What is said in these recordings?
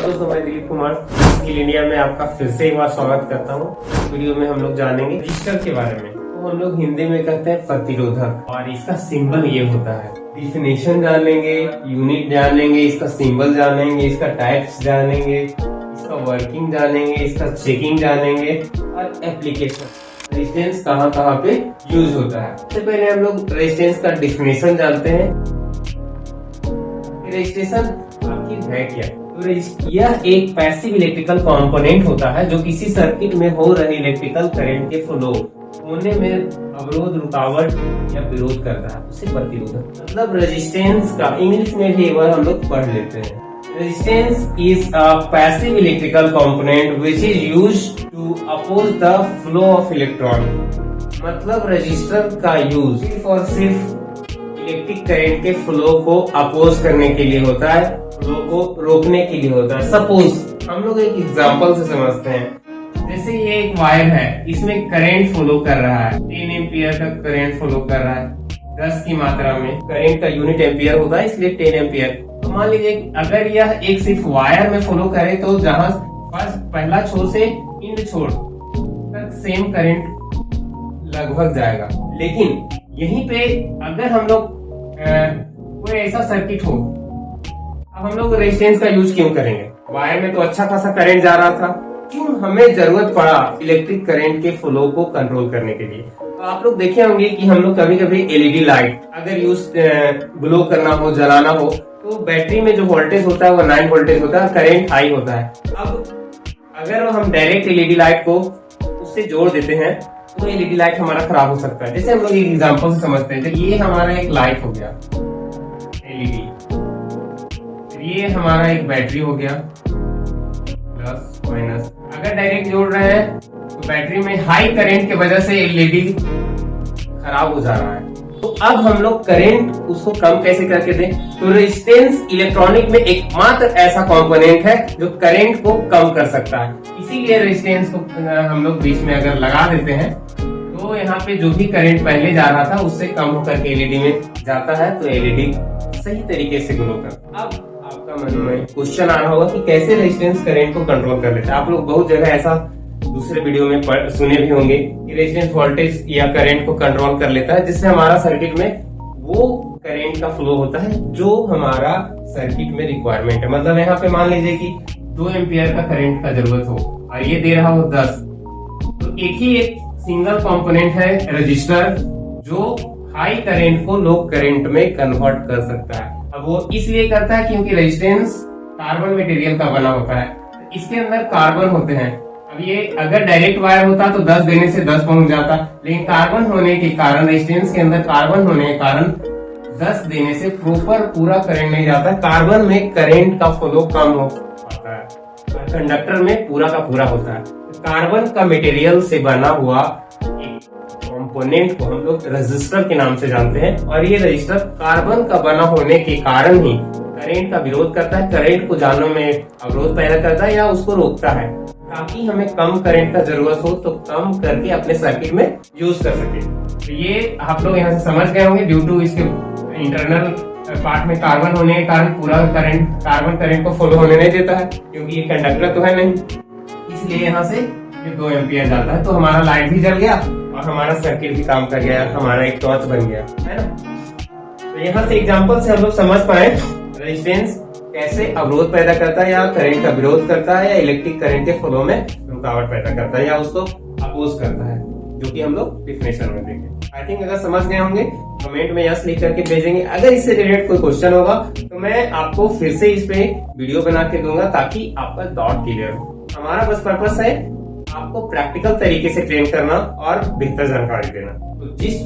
दोस्तों, मैं Dilip Kumar skill India में आपका फिर से एक बार स्वागत करता हूँ। इस वीडियो में हम लोग जानेंगे रजिस्टर के बारे में। तो हम लोग हिंदी में कहते हैं प्रतिरोधक, और इसका सिंबल ये होता है। डिफिनेशन जानेंगे, यूनिट जानेंगे, इसका सिंबल जानेंगे, इसका टाइप्स जानेंगे, इसका वर्किंग जानेंगे, इसका चेकिंग जानेंगे और एप्लीकेशन रेजिस्टेंस कहाँ कहाँ पे यूज होता है। सबसे पहले हम लोग रेजिस्टेंस का डिफिनेशन जानते हैं। रेजिस्टेंस आखिर है क्या? तो यह एक पैसिव इलेक्ट्रिकल कंपोनेंट होता है जो किसी सर्किट में हो रहे इलेक्ट्रिकल करंट के फ्लो होने में अवरोध, रुकावट या विरोध करता है, उसे प्रतिरोधक। मतलब रेजिस्टेंस का इंग्लिश में भी एक बार हम लोग पढ़ लेते हैं। Resistance is a passive electrical component which is used to oppose the flow of electron. मतलब रजिस्टर का यूज सिर्फ और सिर्फ इलेक्ट्रिक करंट के फ्लो को अपोज करने के लिए होता है, फ्लो को रोकने के लिए होता है। सपोज हम लोग एक एग्जांपल से समझते हैं। जैसे ये एक वायर है, इसमें करंट फ्लो कर रहा है, 10 एम्पियर का करंट फ्लो कर रहा है 10 की मात्रा में। करंट का यूनिट एम्पियर होता है, इसलिए 10 एम्पियर। तो मान लीजिए अगर यह एक सिर्फ वायर में फ्लो करे तो जहां पहला छोर से इंड छोर तक सेम करंट लगभग जाएगा। लेकिन यहीं पे अगर हम लोग कोई ऐसा सर्किट हो, अब हम लोग रेजिस्टेंस का यूज क्यों करेंगे? वायर में तो अच्छा खासा करंट जा रहा था, क्यों हमें जरूरत पड़ा इलेक्ट्रिक करंट के फ्लो को कंट्रोल करने के लिए? तो आप लोग देखे होंगे कि हम लोग कभी कभी एलईडी लाइट अगर यूज ग्लो करना हो, जलाना हो, तो बैटरी में जो वोल्टेज होता है वो 9 वोल्टेज होता है, करंट हाई होता है। अब अगर हम डायरेक्ट एलईडी लाइट को उससे जोड़ देते हैं तो एलईडी लाइट हमारा खराब हो सकता है। जैसे हम लोग एक एग्जांपल से समझते हैं। तो ये हमारा एक लाइट हो गया एलईडी, ये हमारा एक बैटरी हो गया प्लस माइनस। अगर डायरेक्ट जोड़ रहे हैं तो बैटरी में हाई करंट की वजह से एलईडी खराब हो जा रहा है। तो अब हम लोग करंट उसको कम कैसे करके दें? तो रेजिस्टेंस इलेक्ट्रॉनिक में एकमात्र ऐसा कंपोनेंट है जो करंट को कम कर सकता है। इसीलिए रेजिस्टेंस को हम लोग बीच में अगर लगा देते हैं तो यहाँ पे जो भी करंट पहले जा रहा था उससे कम होकर के एलईडी में जाता है, तो एलईडी सही तरीके से ग्लो करता है। अब आपका मन में क्वेश्चन आ रहा होगा कि कैसे रेजिस्टेंस करंट को कंट्रोल कर लेता है। आप लोग बहुत जगह ऐसा दूसरे वीडियो में सुने भी होंगे कि रेजिस्टेंस वोल्टेज या करंट को कंट्रोल कर लेता है, जिससे हमारा सर्किट में वो करंट का फ्लो होता है जो हमारा सर्किट में रिक्वायरमेंट है। मतलब यहाँ पे मान लीजिए कि 2 एम्पियर का करंट का जरूरत हो और ये दे रहा हो 10, तो एक सिंगल कंपोनेंट है रजिस्टर जो हाई करंट को लो करंट में कन्वर्ट कर सकता है। अब वो इसलिए करता है क्योंकि रेजिस्टेंस कार्बन मटेरियल का बना होता है, इसके अंदर कार्बन होते हैं। अब ये अगर डायरेक्ट वायर होता तो 10 देने से 10 पहुंच जाता, लेकिन कार्बन होने के कारण, रेजिस्टेंस के अंदर कार्बन होने के कारण 10 देने से प्रॉपर पूरा करंट नहीं जाता। कार्बन में करंट का फ्लो कम हो पाता है, कंडक्टर में पूरा का पूरा होता है। कार्बन का मटेरियल से बना हुआ एक कंपोनेंट को हम लोग रेजिस्टर के नाम से जानते हैं, और ये रेजिस्टर कार्बन का बना होने के कारण ही करंट का विरोध करता है, करंट को जाने में अवरोध पैदा करता है या उसको रोकता है, ताकि हमें कम करंट का जरूरत हो तो कम करके अपने सर्किट में यूज कर सके। तो ये आप लोग यहाँ से समझ गए होंगे। ड्यू टू इसके इंटरनल पार्ट में कार्बन होने के कारण पूरा करंट कार्बन करंट को फॉलो होने नहीं देता है, क्योंकि ये कंडक्टर तो है नहीं, इसलिए यहाँ से ये 2 एम्पियर जाता है। तो हमारा लाइट भी जल गया और हमारा सर्किट भी काम कर गया, हमारा एक टॉर्च बन गया, है ना। तो यहाँ से एग्जाम्पल से हम लोग समझ पाए रेजिस्टेंस कैसे अवरोध पैदा करता है या करंट का विरोध करता है, या इलेक्ट्रिक करंट के फ्लो में रुकावट पैदा करता है या उसको अपोज करता है, जो कि हम लोग डिफिनेशन में देंगे। आई थिंक अगर समझ गए होंगे कमेंट में यस लिख करके भेजेंगे। अगर इससे रिलेटेड कोई क्वेश्चन होगा तो मैं आपको फिर से इस पे वीडियो बना के दूंगा, ताकि आपका डाउट क्लियर हो। हमारा बस पर्पस है आपको प्रैक्टिकल तरीके से ट्रेन करना और बेहतर जानकारी देना। तो जिस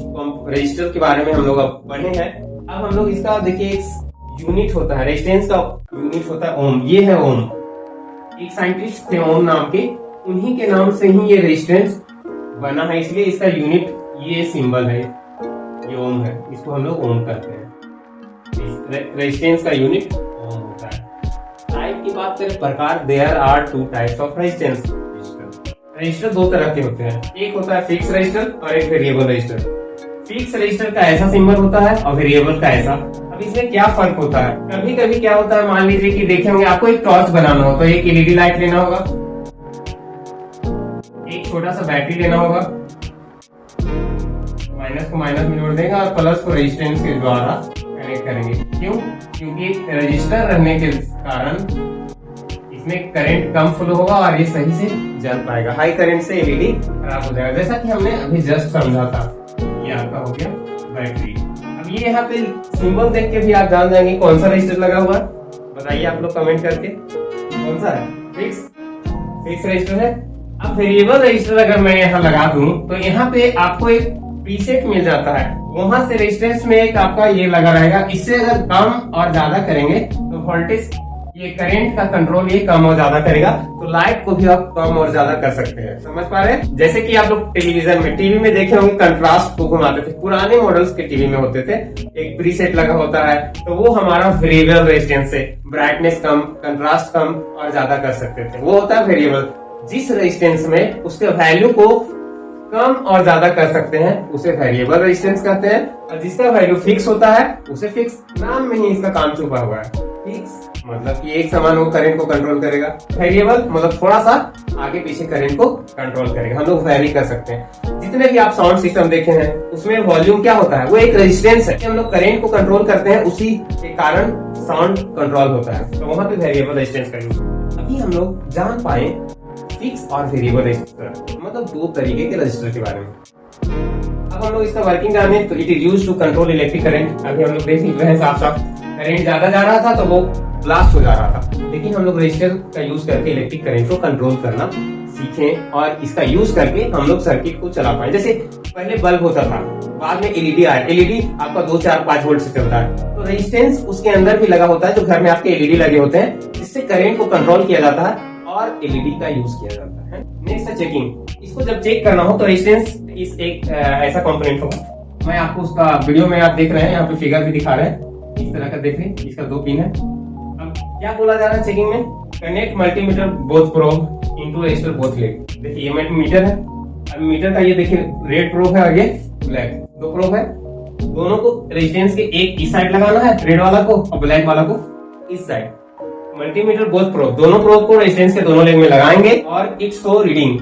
रजिस्टर के बारे में हम लोग अब पढ़े हैं, अब हम लोग इसका देखिए एक यूनिट होता है, रेजिस्टेंस का यूनिट होता है ओम। ये है ओम, एक साइंटिस्ट थे ओम नाम के, उन्हीं के नाम से ही ये रेजिस्टेंस बना है, इसलिए इसका यूनिट ये सिंबल है, ये ओम है, इसको हम लोग ओम करते हैं। रेजिस्टेंस का यूनिट ओम होता है। टाइप की बात करें, प्रकार, there are 2 types of resistance. Resistor 2 तरह के होते हैं, एक होता है फिक्स रजिस्टर और एक वेरिएबल रजिस्टर। फिक्स रजिस्टर का ऐसा सिंबल होता है और वेरिएबल का ऐसा। अब इसमें क्या फर्क होता है, कभी कभी क्या होता है, मान लीजिए कि देखे होंगे आपको एक टॉर्च बनाना हो तो एक एलईडी लाइट लेना होगा, एक छोटा सा बैटरी लेना होगा, माइनस को माइनस में जोड़ देगा और प्लस को रेजिस्टेंस के द्वारा कनेक्ट करेंगे। क्यों? क्योंकि रजिस्टर रहने के कारण इसमें करंट कम फ्लो होगा और ये सही से जल पाएगा। हाई करंट से एलईडी खराब हो जाएगा, जैसा कि हमने अभी जस्ट समझा था। ये आपका हो गया बैटरी। अब ये यहाँ पे सिंबल देख के भी आप जान जाएंगे कौन सा रजिस्टर लगा हुआ है। बताइए आप लोग कमेंट करके, कौन सा है? फिक्स रजिस्टर है। अब वेरिएबल रजिस्टर अगर मैं यहाँ लगा दूं तो यहाँ पे आपको एक प्रीसेट मिल जाता है, वहां से रेजिस्टेंस में एक आपका ये लगा रहेगा। इससे अगर कम और ज्यादा करेंगे तो वोल्टेज, ये करंट का कंट्रोल ये कम और ज्यादा करेगा, तो लाइट को भी आप कम और ज्यादा कर सकते हैं। समझ पा रहे हैं? जैसे कि आप लोग टेलीविजन में, टीवी में देखे होंगे कंट्रास्ट को घुमाते थे, पुराने मॉडल्स के टीवी में होते थे, एक प्रीसेट लगा होता है, तो वो हमारा वेरिएबल रेजिस्टेंस से ब्राइटनेस कम, कंट्रास्ट कम और ज्यादा कर सकते थे। वो होता है वेरिएबल। जिस रेजिस्टेंस में उसके वैल्यू को कम और ज्यादा कर सकते हैं उसे वेरिएबल रेजिस्टेंस कहते हैं, और जिसका वैल्यू फिक्स होता है उसे फिक्स। नाम में ही इसका काम छुपा हुआ है। फिक्स मतलब कि एक समान वो करंट को कंट्रोल करेगा, वेरिएबल मतलब थोड़ा सा आगे पीछे करंट को कंट्रोल करेगा। हम लोग वेरी कर सकते हैं। जितने भी आप साउंड सिस्टम देखे हैं उसमें वॉल्यूम क्या होता है, वो एक रेजिस्टेंस है। हम लोग करंट को कंट्रोल करते हैं, उसी के कारण साउंड कंट्रोल होता है, तो वहां पे वेरिएबल रेजिस्टेंस का यूज। अभी हम लोग जान पाए फिक्स और वेरिएबल रजिस्टर मतलब दो तरीके के रजिस्टर के बारे में। अब हम लोग इसका वर्किंग जाने तो it is used to control electric current. अभी हम लोग देख रहे हैं साफ साफ करंट ज्यादा जा रहा था तो वो ब्लास्ट हो जा रहा था, लेकिन हम लोग रजिस्टर का यूज करके इलेक्ट्रिक करंट को कंट्रोल करना सीखें और इसका यूज करके हम लोग सर्किट को चला पाए। जैसे पहले बल्ब होता था, बाद में एलईडी आया। एलईडी आपका 2, 4, 5 वोल्ट से चलता है, तो रेजिस्टेंस उसके अंदर भी लगा होता है जो घर में आपके एलईडी लगे होते हैं, जिससे करंट को कंट्रोल किया जाता है और एलईडी का यूज किया जाता है। नेक्स्ट है चेकिंग। इसको जब चेक करना हो तो रेजिस्टेंस इस एक ऐसा कंपोनेंट होगा। मैं आपको उसका वीडियो में आप देख रहे हैं, यहाँ पे फिगर भी दिखा रहे हैं, इस तरह का देख रहे हैं। इसका 2 पिन है। अब क्या बोला जा रहा है चेकिंग में? Connect multimeter both probe into register both leg. देखिए ये मीटर है, अब मीटर का ये देखिए रेड प्रोब है और ये ब्लैक, 2 प्रोब है। दोनों को रेजिस्टेंस के एक इस साइड लगाना है, रेड वाला को, और ब्लैक वाला को इस साइड। मल्टीमीटर बोथ प्रोब, दोनों प्रोब को रेजिस्टेंस के दोनों लेग में लगाएंगे और इट्स शो रीडिंग।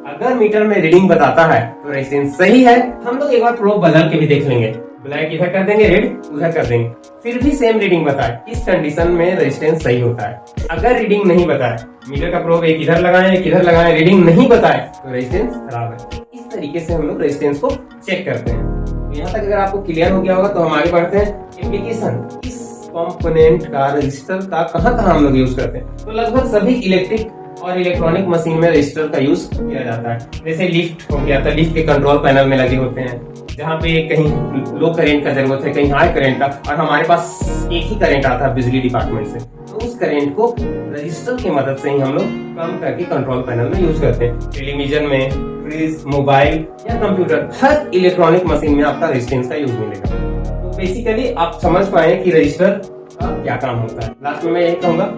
अगर मीटर में रीडिंग बताता है तो रेजिस्टेंस सही है। हम लोग एक बार प्रोब बदल के भी देख लेंगे, ब्लैक इधर कर देंगे, रेड उधर कर देंगे, फिर भी सेम रीडिंग बताए, इस कंडीशन में रेजिस्टेंस सही होता है। अगर रीडिंग नहीं बताए, मीटर का प्रोब एक इधर लगाएं एक इधर लगाएं, रीडिंग नहीं बताए तो रेजिस्टेंस खराब है। इस तरीके से हम लोग रेजिस्टेंस को चेक करते हैं। तो यहाँ तक अगर आपको क्लियर हो गया होगा तो हम आगे बढ़ते हैं। एप्लीकेशन, इस कंपोनेंट का, रजिस्टर का कहाँ हम लोग यूज करते हैं? तो लगभग सभी इलेक्ट्रिक और इलेक्ट्रॉनिक मशीन में रजिस्टर का यूज किया जाता है। जैसे लिफ्ट हो गया, तो लिफ्ट के कंट्रोल पैनल में लगे होते हैं, जहाँ पे कहीं लो करंट का जरूरत है, कहीं हाई करंट का, और हमारे पास एक ही करंट आता है बिजली डिपार्टमेंट से, तो उस करंट को रजिस्टर की मदद से ही हम लोग कम करके कंट्रोल पैनल में यूज करते हैं। टेलीविजन में, फ्रिज, मोबाइल या कंप्यूटर, हर इलेक्ट्रॉनिक मशीन में आपका रेजिस्टेंस का यूज मिलेगा। तो बेसिकली आप समझ पाए कि रजिस्टर का क्या काम होता है। लास्ट में मैं यही कहूंगा,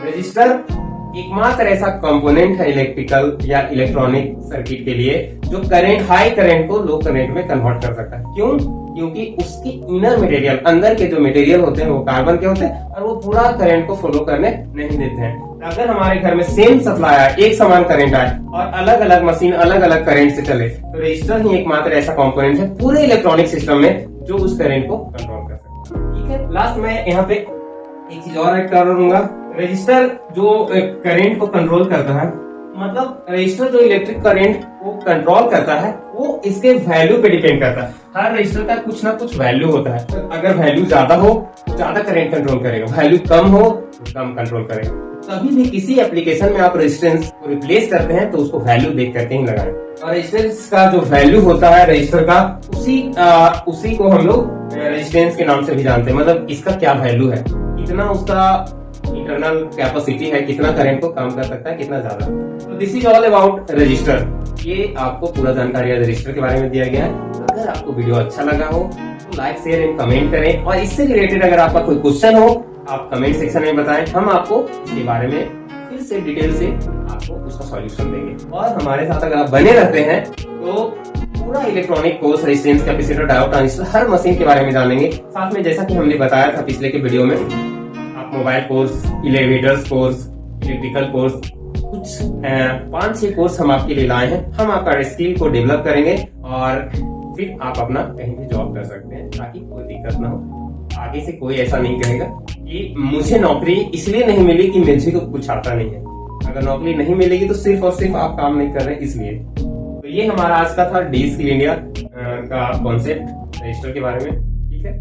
रजिस्टर एकमात्र ऐसा कंपोनेंट है इलेक्ट्रिकल या इलेक्ट्रॉनिक सर्किट के लिए जो करंट, हाई करंट को लो करंट में कन्वर्ट कर सकता है। क्यों? क्योंकि उसकी इनर मटेरियल, अंदर के जो मटेरियल होते हैं वो कार्बन के होते हैं और वो पूरा करंट को फ्लो करने नहीं देते हैं। अगर हमारे घर में सेम सप्लाई आए, एक समान करंट आए और अलग अलग मशीन अलग अलग करंट से चले, तो रजिस्टर ही एकमात्र ऐसा कंपोनेंट है पूरे इलेक्ट्रॉनिक सिस्टम में जो उस करंट को कंट्रोल कर सकता है। ठीक है, लास्ट में यहाँ पे एक चीज और ऐड कर दूंगा। रजिस्टर जो करंट को कंट्रोल करता है, मतलब रजिस्टर जो इलेक्ट्रिक करंट को कंट्रोल करता है वो इसके वैल्यू पे डिपेंड करता है। हर रजिस्टर का कुछ ना कुछ वैल्यू होता है। अगर वैल्यू ज्यादा हो तो ज्यादा करंट कंट्रोल करेगा, वैल्यू कम हो तो कम कंट्रोल करेगा। कभी भी किसी एप्लीकेशन में आप रेजिस्टेंस को रिप्लेस करते हैं तो उसको वैल्यू देख करके ही लगाएं। और रेजिस्टेंस का जो वैल्यू होता है रजिस्टर का, उसी को हम लोग रेजिस्टेंस के नाम से भी जानते हैं। मतलब इसका क्या वैल्यू है, कितना उसका इंटरनल कैपेसिटी है, कितना करंट को कम कर सकता है, कितना ज्यादा। तो this is all about register. ये आपको पूरा जानकारी रजिस्टर के बारे में दिया गया है। अगर आपको वीडियो अच्छा लगा हो तो लाइक, शेयर एंड कमेंट करें, और इससे रिलेटेड अगर आपका कोई क्वेश्चन हो आप कमेंट सेक्शन में बताएं, हम आपको इसके बारे में फिर से डिटेल से आपको उसका सॉल्यूशन देंगे। और हमारे साथ अगर आप बने रहते हैं तो पूरा electronic course, resistance, capacitor, diode, transistor, हर मशीन के बारे में जानेंगे। साथ में जैसा कि हमने बताया था पिछले के वीडियो में, आप mobile course, elevators course, electrical course, कुछ 5-6 कोर्स हम आपके लिए लाए हैं। हम आपका स्किल को डेवलप करेंगे और फिर आप अपना कहीं भी जॉब कर सकते हैं, ताकि कोई दिक्कत ना हो। आगे से कोई ऐसा नहीं कहेगा कि मुझे नौकरी इसलिए नहीं मिली कि मुझे को कुछ आता नहीं है। अगर नौकरी नहीं मिलेगी तो सिर्फ और सिर्फ आप काम नहीं कर रहे इसलिए। तो ये हमारा आज का था डी स्किल इंडिया का कॉन्सेप्ट रजिस्टर के बारे में। ठीक है।